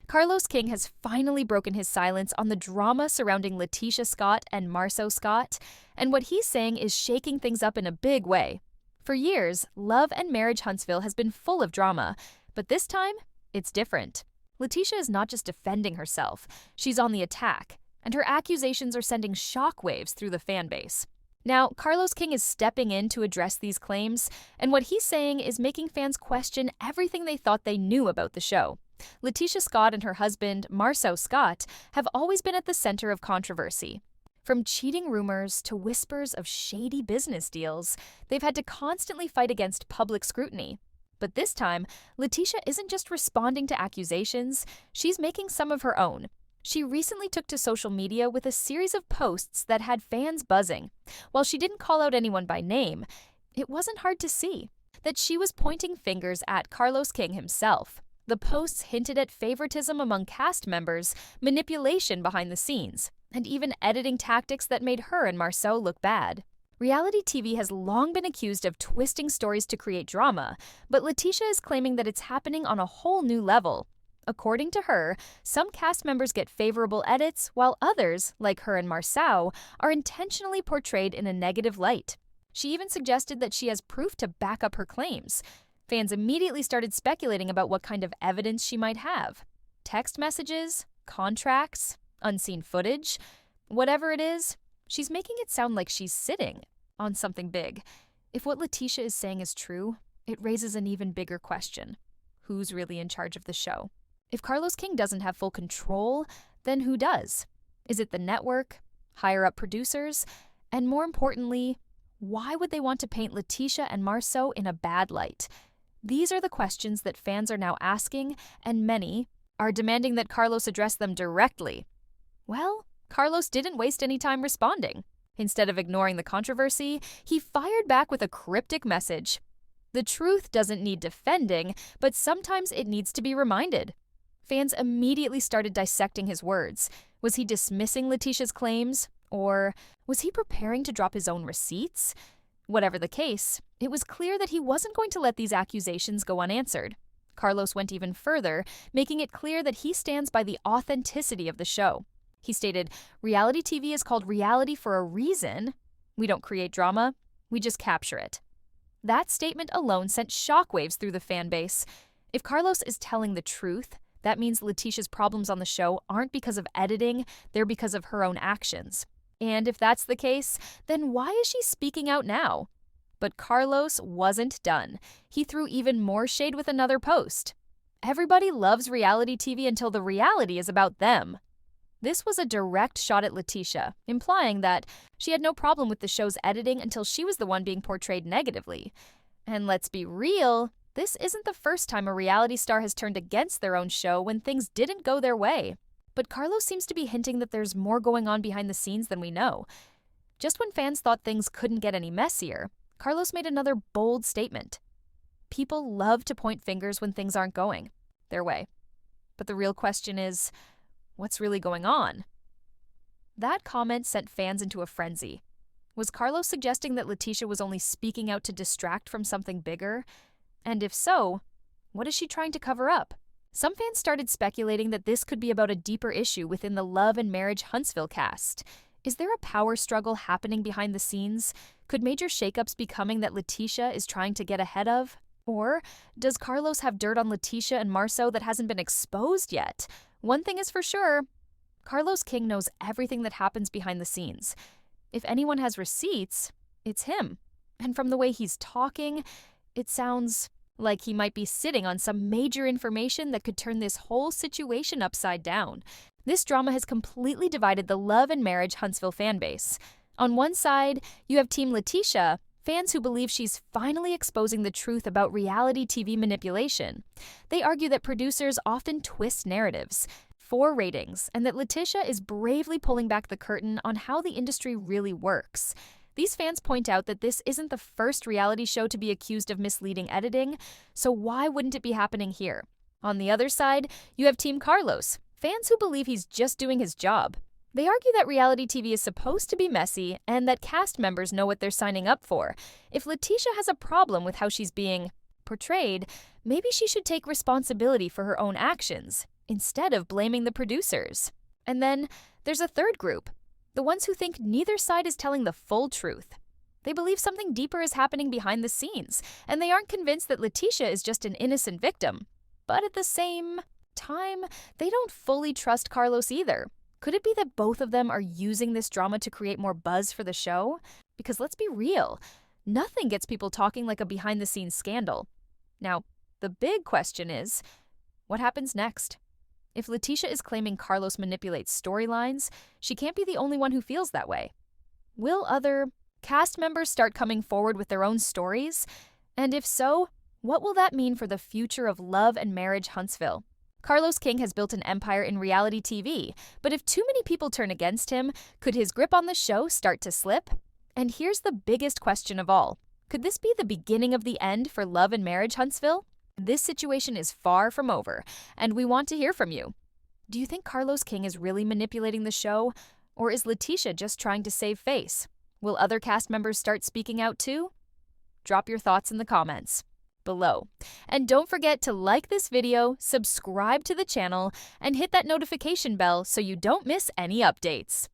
Carlos King has finally broken his silence on the drama surrounding Latisha Scott and Marsau Scott, and what he's saying is shaking things up in a big way. For years, Love and Marriage Huntsville has been full of drama, but this time, it's different. Latisha is not just defending herself, she's on the attack, and her accusations are sending shockwaves through the fan base. Now, Carlos King is stepping in to address these claims, and what he's saying is making fans question everything they thought they knew about the show. Latisha Scott and her husband, Marsau Scott, have always been at the center of controversy. From cheating rumors to whispers of shady business deals, they've had to constantly fight against public scrutiny. But this time, Latisha isn't just responding to accusations, she's making some of her own. She recently took to social media with a series of posts that had fans buzzing. While she didn't call out anyone by name, it wasn't hard to see that she was pointing fingers at Carlos King himself. The posts hinted at favoritism among cast members, manipulation behind the scenes, and even editing tactics that made her and Marsau look bad. Reality TV has long been accused of twisting stories to create drama, but Latisha is claiming that it's happening on a whole new level. According to her, some cast members get favorable edits, while others, like her and Marsau, are intentionally portrayed in a negative light. She even suggested that she has proof to back up her claims. Fans immediately started speculating about what kind of evidence she might have. Text messages, contracts, unseen footage. Whatever it is, she's making it sound like she's sitting on something big. If what Latisha is saying is true, it raises an even bigger question. Who's really in charge of the show? If Carlos King doesn't have full control, then who does? Is it the network? Higher-up producers? And more importantly, why would they want to paint Latisha and Marsau in a bad light? These are the questions that fans are now asking, and many are demanding that Carlos address them directly. Well, Carlos didn't waste any time responding. Instead of ignoring the controversy, he fired back with a cryptic message. The truth doesn't need defending, but sometimes it needs to be reminded. Fans immediately started dissecting his words. Was he dismissing Latisha's claims? Or was he preparing to drop his own receipts? Whatever the case, it was clear that he wasn't going to let these accusations go unanswered. Carlos went even further, making it clear that he stands by the authenticity of the show. He stated, "Reality TV is called reality for a reason. We don't create drama, we just capture it." That statement alone sent shockwaves through the fan base. If Carlos is telling the truth, that means Latisha's problems on the show aren't because of editing, they're because of her own actions. And if that's the case, then why is she speaking out now? But Carlos wasn't done. He threw even more shade with another post. Everybody loves reality TV until the reality is about them. This was a direct shot at Latisha, implying that she had no problem with the show's editing until she was the one being portrayed negatively. And let's be real, this isn't the first time a reality star has turned against their own show when things didn't go their way. But Carlos seems to be hinting that there's more going on behind the scenes than we know. Just when fans thought things couldn't get any messier, Carlos made another bold statement. People love to point fingers when things aren't going their way. But the real question is, what's really going on? That comment sent fans into a frenzy. Was Carlos suggesting that Latisha was only speaking out to distract from something bigger? And if so, what is she trying to cover up? Some fans started speculating that this could be about a deeper issue within the Love and Marriage Huntsville cast. Is there a power struggle happening behind the scenes? Could major shakeups be coming that Latisha is trying to get ahead of? Or does Carlos have dirt on Latisha and Marsau that hasn't been exposed yet? One thing is for sure, Carlos King knows everything that happens behind the scenes. If anyone has receipts, it's him. And from the way he's talking, it sounds like he might be sitting on some major information that could turn this whole situation upside down. This drama has completely divided the Love and Marriage Huntsville fanbase. On one side, you have Team Latisha, fans who believe she's finally exposing the truth about reality TV manipulation. They argue that producers often twist narratives for ratings, and that Latisha is bravely pulling back the curtain on how the industry really works. These fans point out that this isn't the first reality show to be accused of misleading editing, so why wouldn't it be happening here? On the other side, you have Team Carlos, fans who believe he's just doing his job. They argue that reality TV is supposed to be messy and that cast members know what they're signing up for. If Latisha has a problem with how she's being portrayed, maybe she should take responsibility for her own actions. instead of blaming the producers. And then there's a third group, the ones who think neither side is telling the full truth. They believe something deeper is happening behind the scenes, and they aren't convinced that Latisha is just an innocent victim. But at the same time, they don't fully trust Carlos either. Could it be that both of them are using this drama to create more buzz for the show? Because let's be real, nothing gets people talking like a behind-the-scenes scandal. Now, the big question is, what happens next? If Latisha is claiming Carlos manipulates storylines, she can't be the only one who feels that way. Will other cast members start coming forward with their own stories? And if so, what will that mean for the future of Love and Marriage Huntsville? Carlos King has built an empire in reality TV, but if too many people turn against him, could his grip on the show start to slip? And here's the biggest question of all. Could this be the beginning of the end for Love and Marriage Huntsville? This situation is far from over, and we want to hear from you. Do you think Carlos King is really manipulating the show, or is Latisha just trying to save face? Will other cast members start speaking out too? Drop your thoughts in the comments below. And don't forget to like this video, subscribe to the channel, and hit that notification bell so you don't miss any updates.